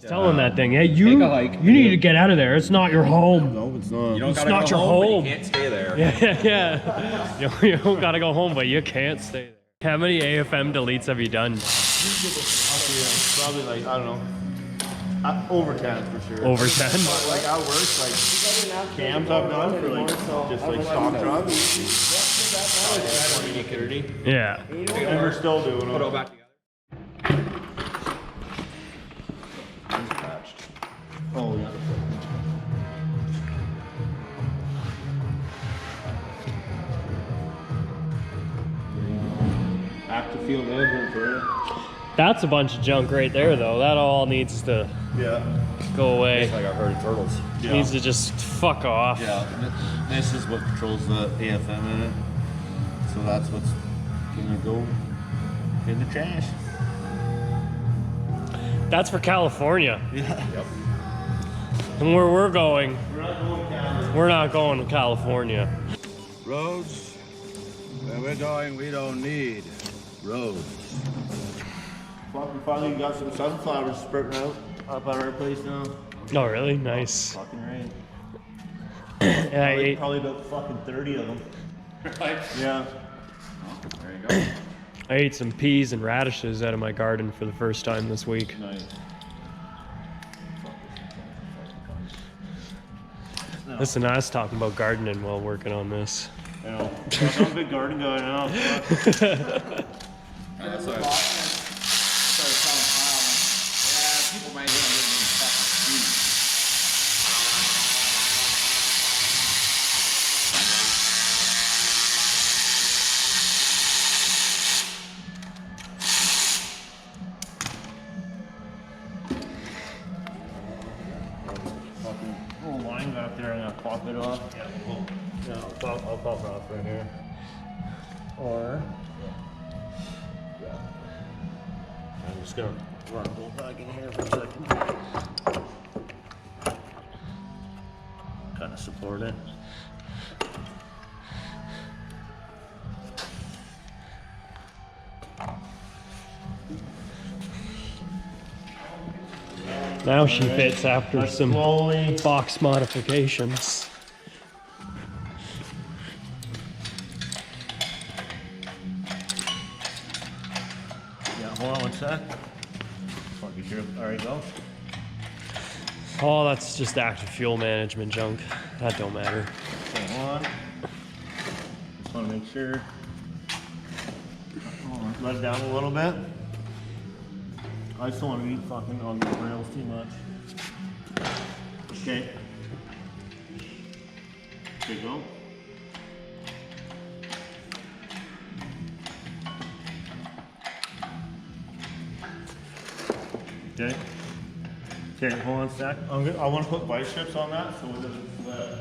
was telling that thing, hey, you need to get out of there. It's not your home. No, it's not. You don't It's gotta not go your home, but home. you can't stay there. Yeah. You don't gotta go home, but you can't stay there. How many AFM deletes have you done? Probably like, I don't know. Over 10 for sure. Over 10? Like at work, like cams I've done for like just like stock drops. 20 to 30. Yeah. And we're still doing Put it all them. back together. Oh yeah. Active field management for you. That's a bunch of junk right there, though. That all needs to Yeah. go away. It's like our herd of turtles. Yeah. Needs to just fuck off. Yeah. This is what controls the AFM in it. So that's what's gonna go in the trash. That's for California. Yeah. Yep. And where we're going, We're not going Canada. we're not going to California. Roads, where we're going, we don't need roads. Fuck, we finally got some sunflowers spurting out up at our place now. Oh, really? Nice. Fucking rain. Yeah, I ate, Probably about fucking 30 of them. Right. Yeah. There you go. I ate some peas and radishes out of my garden for the first time this week. Nice. Listen, I was talking about gardening while working on this. I know. I'm a big garden guy now. Fuck. That's what people might get Fucking little line back there, I'm gonna pop it off. Yeah, I'll pop it off right here. Or, I'm just gonna run a bolt back in here for a second. Kind of support it. Now she fits after some Slowly. box modifications. Yeah, hold on one sec. Fucking sure. Alright, go. Oh, that's just active fuel management junk. That don't matter. Okay, hold on. Just want to make sure. Hold on. Let it down a little bit. I just don't want to be fucking on the rails too much. Okay. Okay, go. Okay. Okay, hold on a sec. I want to put vice strips on that so it doesn't flip.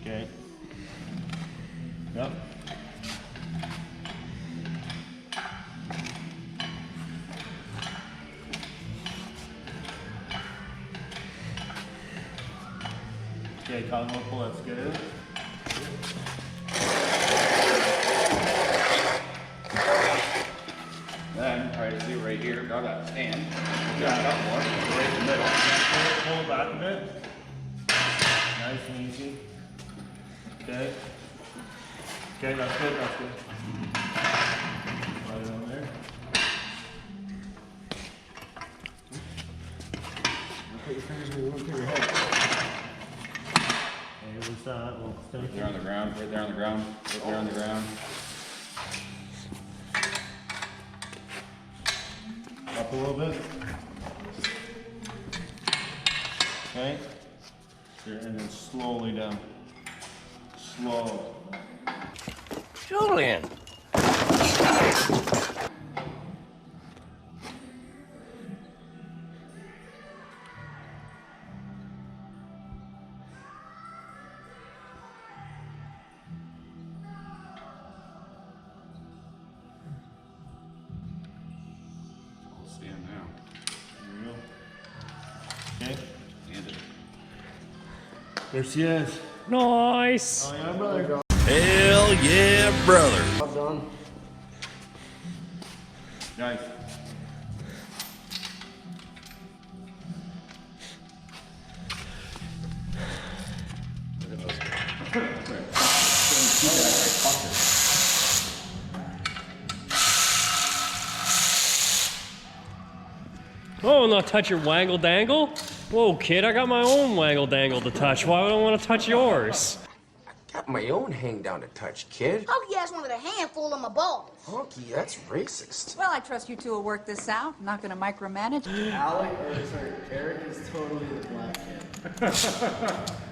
Okay. Yep. Okay, Colin, we'll pull that skid. Then try to do right here. Got that stand. Yeah. Got up more. Right in the middle. Pull it back a bit. Nice and easy. Okay. Okay, that's good, that's good. Right on there. Put your fingers where you want to put your head. Okay, release that. We'll stay There on the ground. Right there on the ground. Right there on the ground. up a little bit. Okay. Here, and then slowly down. Slow. Julian. I'll stand now. There you go. Okay. And it. There she is. Nice. Oh yeah, brother. Hell yeah, brother. Done. Nice. Oh, not touch your wangle dangle? Whoa, kid, I got my own wangle dangle to touch. Why would I want to touch yours? Got my own hang down to touch, kid. Honky ass wanted a handful of my balls. Honky, that's racist. Well, I trust you two will work this out. I'm not going to micromanage. Eric is totally the black kid.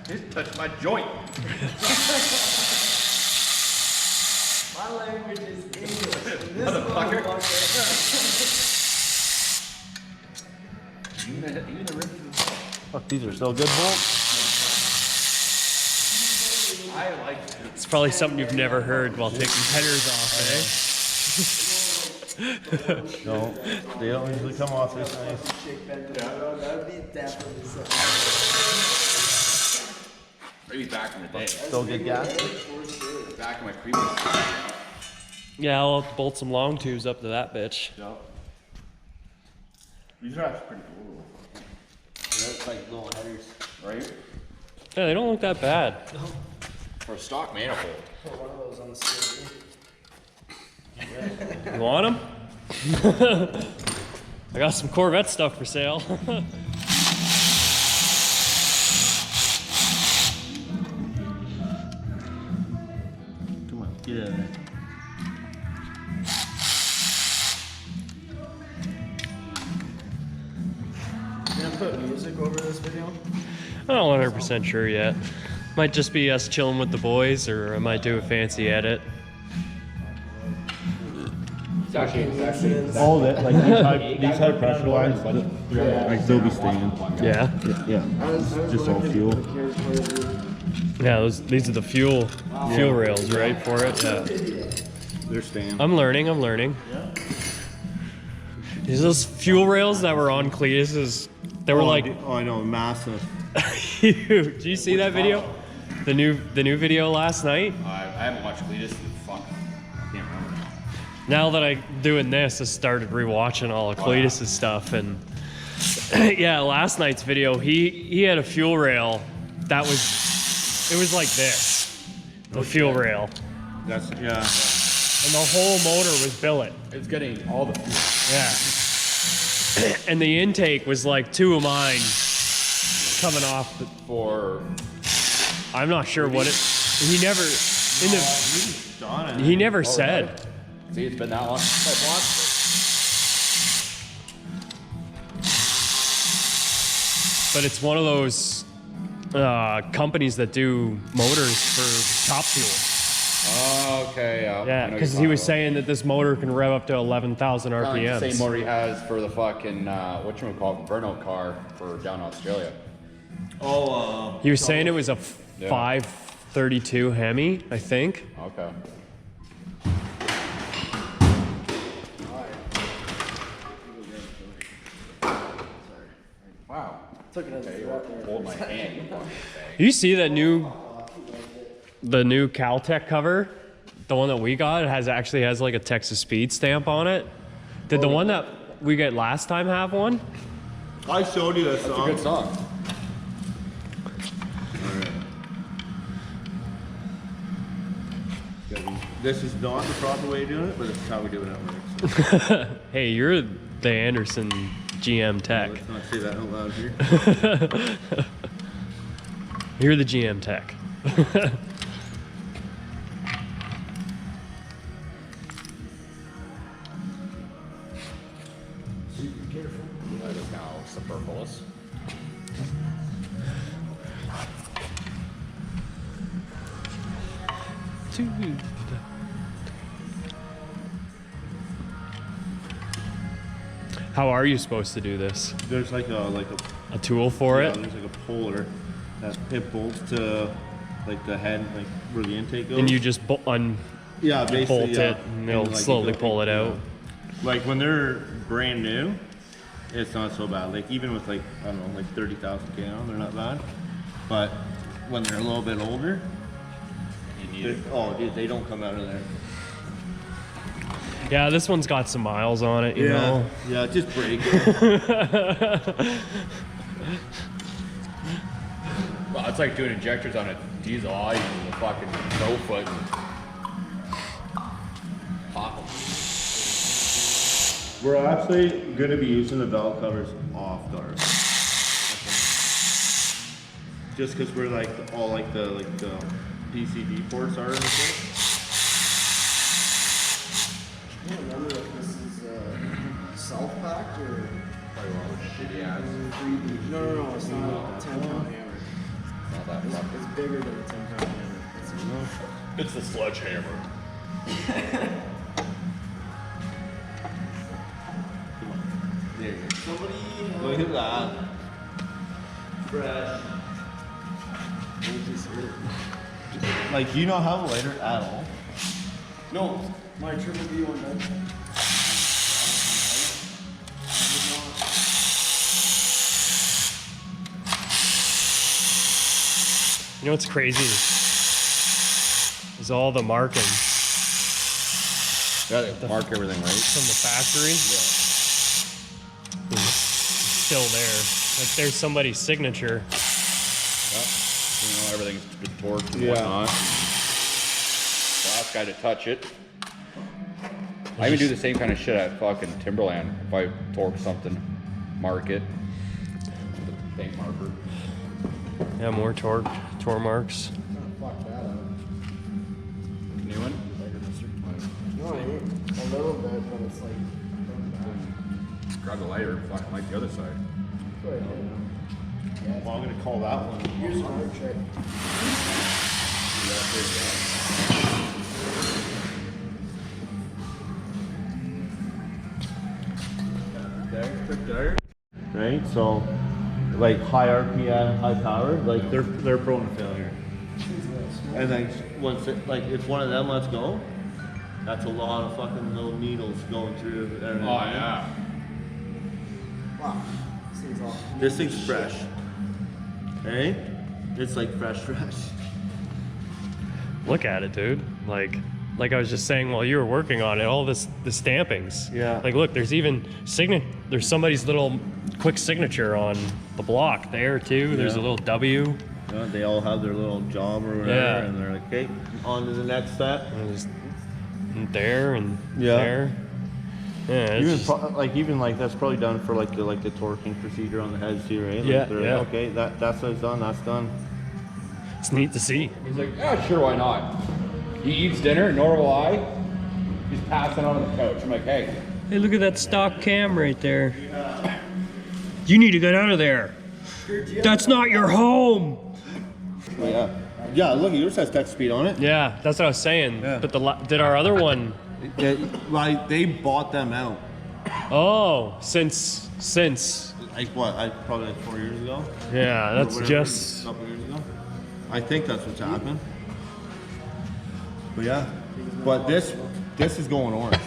Just touched my joint. My language is English. This Motherfucker. Fuck, these are so good, Bolt. I like It's probably something you've never heard while taking headers off, No, they don't usually come off this nice. That would be definitely something. maybe back in the day. Still good gas. Back in my previous. eh? Yeah, I'll bolt some long tubes up to that bitch. These are actually pretty cool. That's like little headers. Right? Yeah, they don't look that bad. For a stock manifold. Put one of those on the CRV. You want them? I got some Corvette stuff for sale. Come on, get out of there. You gonna put music over this video? I'm not 100% sure yet. Might just be us chilling with the boys, or I might do a fancy edit. All of it, like these high pressure lines, like they'll be staying. Yeah? Yeah, just all fuel. Yeah, these are the fuel rails, right, for it? Yeah. They're staying. I'm learning. These those fuel rails that were on Cletus's, they were like oh, I know, massive. huge. Did you see that video? The new video last night? I haven't watched Cletus in fuck. I can't remember. Now that I'm doing this, I started rewatching all of Cletus's stuff, and yeah, last night's video, he had a fuel rail that was like this, the fuel rail, That's yeah. and the whole motor was billet. It's getting all the fuel. Yeah, and the intake was like two of mine coming off. For I'm not sure what it. He never in the. He never said. see, it's been that long. But it's one of those companies that do motors for Top Fuel. Okay, yeah. Yeah, because he was saying that this motor can rev up to 11,000 RPMs. Same motor he has for the fucking whatchamacallit, burnout car for down Australia. Oh, He was saying it was a 532 Hemi, I think. Okay. Wow. Took it as a threat there. Hold my hand. You fucking You see that the new Caltech cover? The one that we got, it actually has like a Texas Speed stamp on it. Did the one that we got last time have one? I showed you that It's a song. good song. This is not the proper way of doing it, but it's how we do it at work. So Hey, you're the Anderson GM Tech. let's not say that out loud here. You're the GM Tech. That is now superfluous. How are you supposed to do this? There's like a A tool for yeah, it? there's like a puller that it bolts to like the head, like where the intake goes. And you just yeah, basically bolt yeah. it and it'll like, you slowly go- pull it out. Like when they're brand new, it's not so bad. Like even with like I don't know, like 30,000 K on, they're not bad. But when they're a little bit older, oh dude, they don't come out of there. Yeah, this one's got some miles on it, you know. Yeah, just brake. Well, it's like doing injectors on a diesel. All you use is a fucking no foot and pop 'em. We're actually going to be using the valve covers off guard. Just because we're like all like the PCD ports are and shit. I don't remember if this is self-packed or... Probably one of those shitty ass. No, it's not a 10-pound hammer. Not that fucking. It's bigger than a 10-pound hammer. It's the sledgehammer. There you go. Look at that. Fresh. Like, you don't have a lighter at all. No, my Triple B one does. You know what's crazy? Is all the markings Yeah, they mark everything right. from the factory. Is still there. Like there's somebody's signature. You know, everything's good torqued and whatnot. Last guy to touch it. I even do the same kind of shit at fucking Timberland. If I torque something, mark it. With a paint marker. Yeah, more torque marks. Fuck that up. New one? No, I ain't. A little bit, but it's like... Grab the lighter, fucking like the other side. Well, I'm going to call that one. Here's another trick. Right? So, like high RPM, high power, like they're prone to failure. And then once it, like if one of them lets go, that's a lot of fucking little needles going through everything. Oh, yeah. Wow. This thing's all... This thing's fresh. Right? It's like fresh. Look at it, dude. Like I was just saying while you were working on it, all the stampings. Yeah. Like look, there's even there's somebody's little quick signature on the block there too. There's a Yeah. little W. They all have their little job or whatever, Yeah. and they're like, okay, on to the next step. And there's there and Yeah. there. Yeah, it's Even just- even that's probably done for like the torquing procedure on the heads too, right? Like Yeah, they're yeah. like, okay, that's what's done. That's done. it's neat to see. He's like, yeah, sure, why not? He eats dinner, nor will I. He's passing out on the couch. I'm like, hey. Hey, look at that stock cam right there. You need to get out of there. That's not your home. Oh, yeah. Yeah, look, yours has text speed on it. Yeah, that's what I was saying. Yeah. But did our other one? Like they bought them out. Oh, since Like what? Probably like 4 years ago. yeah, Or that's whatever, just. a couple years ago. I think that's what's happened. But yeah, but this is going orange.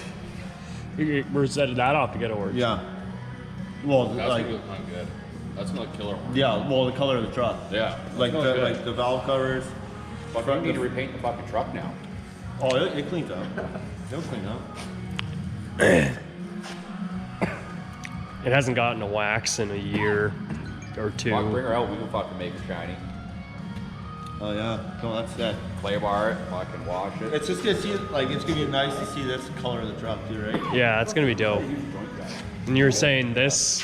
We're setting that off to get orange. Yeah. Well, That's like gonna look kind of good. That's gonna look killer. yeah, well the color of the truck. Yeah. Like That's gonna the look like the valve covers. good. But you need to repaint the fucking truck now. Oh, it cleaned up. It'll clean up. It hasn't gotten a wax in a year or two. Fuck, bring her out. We can fucking make her shiny. Oh yeah. No, that's that. Clay bar it. Fucking wash it. It's just gonna see like it's gonna be nice to see this color of the truck too, right? Yeah, it's gonna be dope. And you were saying this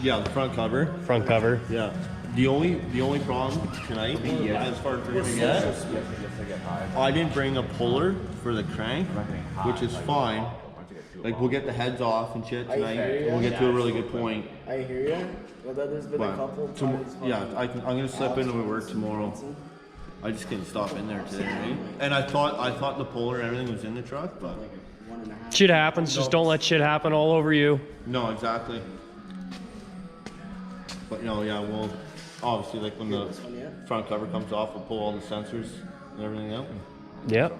Yeah, the front cover. front cover. Yeah. The only problem tonight, as far as we're gonna get, I didn't bring a puller for the crank, which is fine. Like we'll get the heads off and shit tonight. And we'll get to a really good point. I hear you. But then there's been a But couple times... yeah, I'm gonna slip into my work tomorrow. I just couldn't stop in there today, right? And I thought the puller and everything was in the truck, but 1.5. Shit happens. Just don't let shit happen all over you. no, exactly. But you know, yeah, we'll obviously like when the This one yet? front cover comes off, we'll pull all the sensors and everything out. Yep.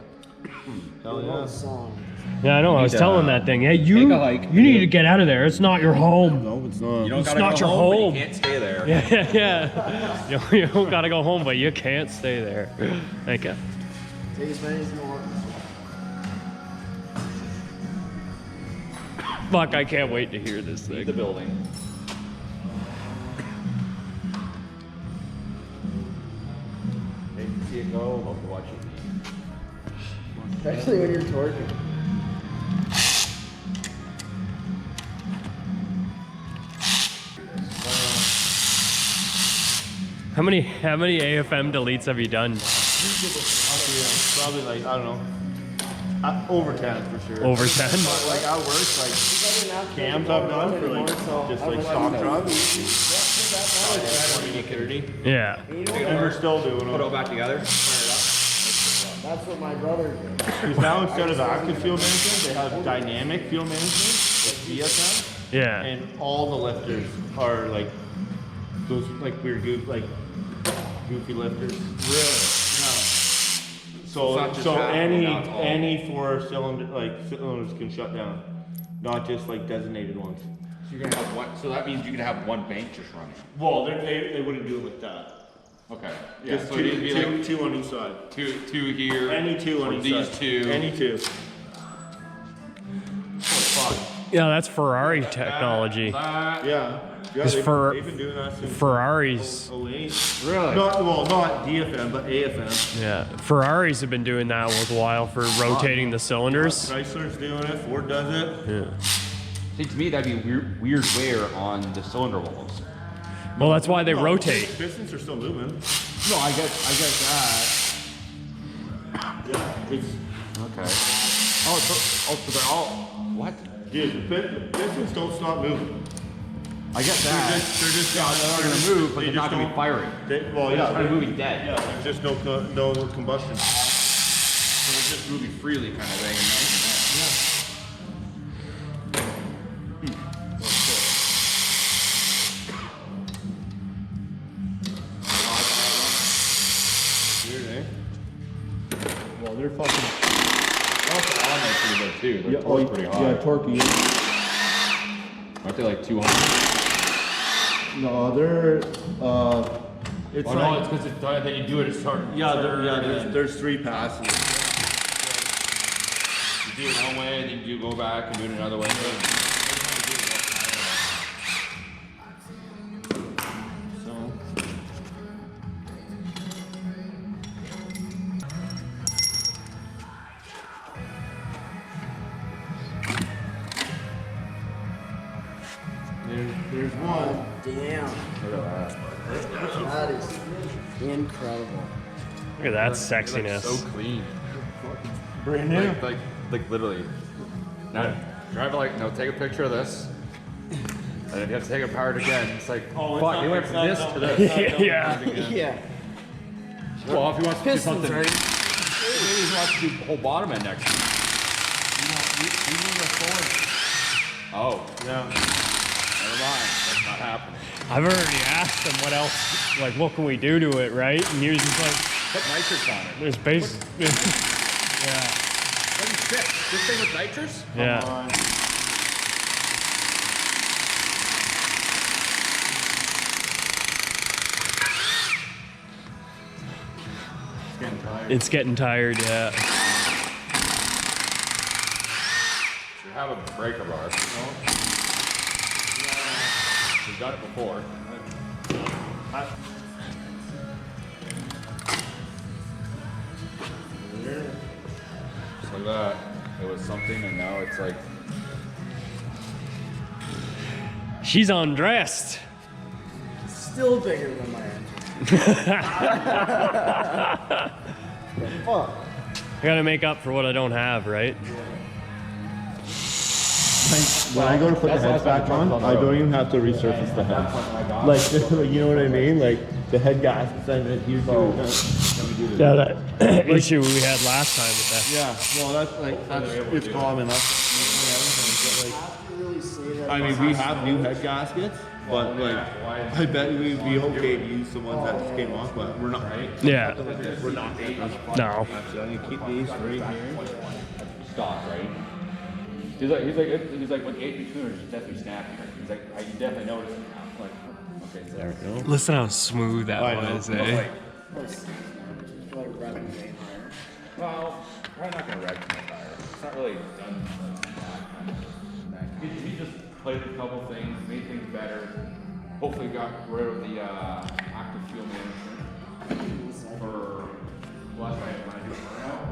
Hell yeah. Song. Yeah, I know. I was need to, telling that thing. Hey, you take a hike. you need to get out of there. It's not your home. No, it's not. You don't It's gotta not go your home, home. But you can't stay there. Yeah. You don't gotta go home, but you can't stay there. Thank you. Take as many as you want. Fuck, I can't wait to hear this Leave thing. the building. Hate to see it go, hope to watch it. Especially when you're torquing. How many AFM deletes have you done? Probably like, I don't know. Over 10 for sure. Over 10? But like at work, like cams I've done for like just like stock trucks. 20, 30. Yeah. And we're still doing Put it all them. back together. That's what my brother did. Because now instead of active fuel management, they have dynamic fuel management with DFM. Yeah. And all the lifters are like those like weird goofy lifters. Really? Yeah. It's So not just so that, any now it's all- any 4 cylinder cylinders can shut down, not just like designated ones. So you're gonna have one. So that means you can have one bank just running. Well, they wouldn't do it like that. Okay. Yeah. Just So it needs to be like two on each side. two here. Any two on or each these side. two. Any two. Yeah, that's Ferrari technology. That. Yeah. Yeah, It's for- they've been doing that since Ferraris. 08. Really? Not DFM, but AFM. Yeah. Ferraris have been doing that a while for rotating the cylinders. Chrysler's doing it. Ford does it. Yeah. See, to me, that'd be weird wear on the cylinder walls. Well, that's why they No, rotate. Pistons are still moving. No, I get that. Yeah. It's Okay. Oh, so they're all what? dude. The pistons don't stop moving. I get They're that. just They're gonna move, but they they're just not gonna be don't- firing. Well, They're yeah. just kind of moving dead. Yeah. There's just no combustion. So they're just moving freely, kind of thing. Weird, eh? Well, they're fucking. Also, on there pretty good too. They're pretty high. Yeah, torquey. Aren't they like 200? No, they're. It's Oh no, it's because then you do it. It's hard. There's 3 passes. You do it one way, and then you go back and do it another way. So. There's one. Damn. That is incredible. Look at that sexiness. So clean. Brand new. Like literally. Now, drive it like, no, take a picture of this. And if you have to take it apart again, it's like, Oh, it's fuck, not- you went it's from not this double- to this. Yeah. Yeah. Well, if he wants to do Pistons, something, right? maybe he wants to do the whole bottom end next. Oh, Yeah. never mind. That's not happening. I've already asked him what else, like, what can we do to it, right? And he was just like, Put nitrous on it. there's base. Yeah. Doesn't fit. This thing with nitrous? Yeah. It's getting tired, yeah. You have a breaker bar. We've done it before. Just like that. It was something, and now it's like. She's undressed. Still bigger than my engine. Fuck. I gotta make up for what I don't have, right? When I go to put the heads back on, I don't even have to resurface the heads. Like, just, you know what I mean? Like, the head gaskets I meant here too. Yeah, that issue we had last time with that. Yeah, well, it's common. I mean, we have new head gaskets, but like, I bet we'd be okay to use the ones that just came off, but we're not. Yeah. We're not. No. So I'm gonna keep these right here. Stock, right? He's like, when the AP tuners is definitely snappy. He's like, I can definitely notice it now. Like, okay, so there we go. Listen how smooth that was, eh? Well, probably not gonna wreck my tire. It's not really done. To me, played with a couple things, made things better. Hopefully got rid of the active fuel management for last night when I do burnout.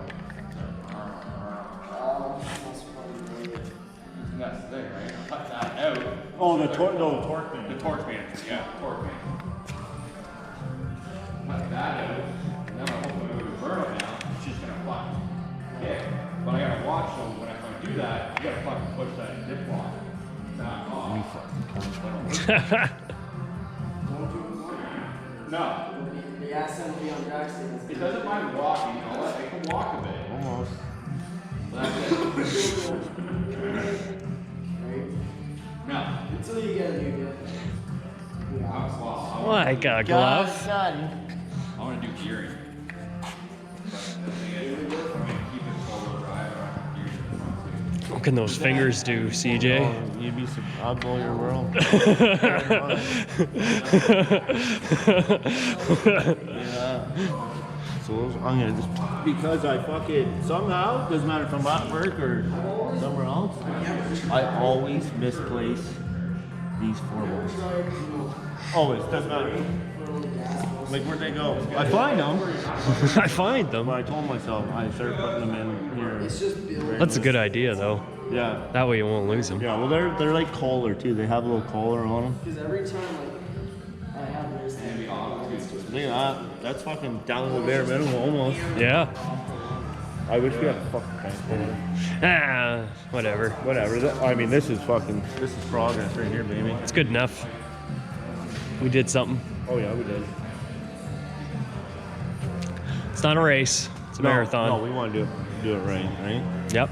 That's the thing, right? Cut that out. Oh, the torque man. The torque management, yeah, torque man. Cut that out. And then I'm hoping to burnout now. It's just gonna fly. Yeah. But I gotta watch them when I do that. You gotta fucking push that dip lock. No. The SMG on Jackson. It doesn't mind walking, you know, it can walk a bit. Almost. That's it. No. Until you get a new gift. Like a glove. Got him. I want to do gearing. But the thing is, I'm going to keep it forward drive. What can those fingers do, CJ? Oh, you'd be. I'll blow your world. Yeah. So I'm gonna just because I fucking somehow doesn't matter if I'm at work or somewhere else. I always misplace these 4 bolts. Always doesn't matter. Like where'd they go? I find them. I find them. But I told myself I started putting them in here. That's a good idea, though. Yeah. That way you won't lose them. Yeah. Well, they're like collar too. They have a little collar on them. Because every time I have this thing, Look at that. That's fucking down to the bare minimum almost. Yeah. I wish we had a fucking crank puller. Ah, whatever. Whatever. I mean, this is progress right here, baby. It's good enough. We did something. Oh yeah, we did. It's not a race. It's a marathon. No, we want to do it right, right? Yep.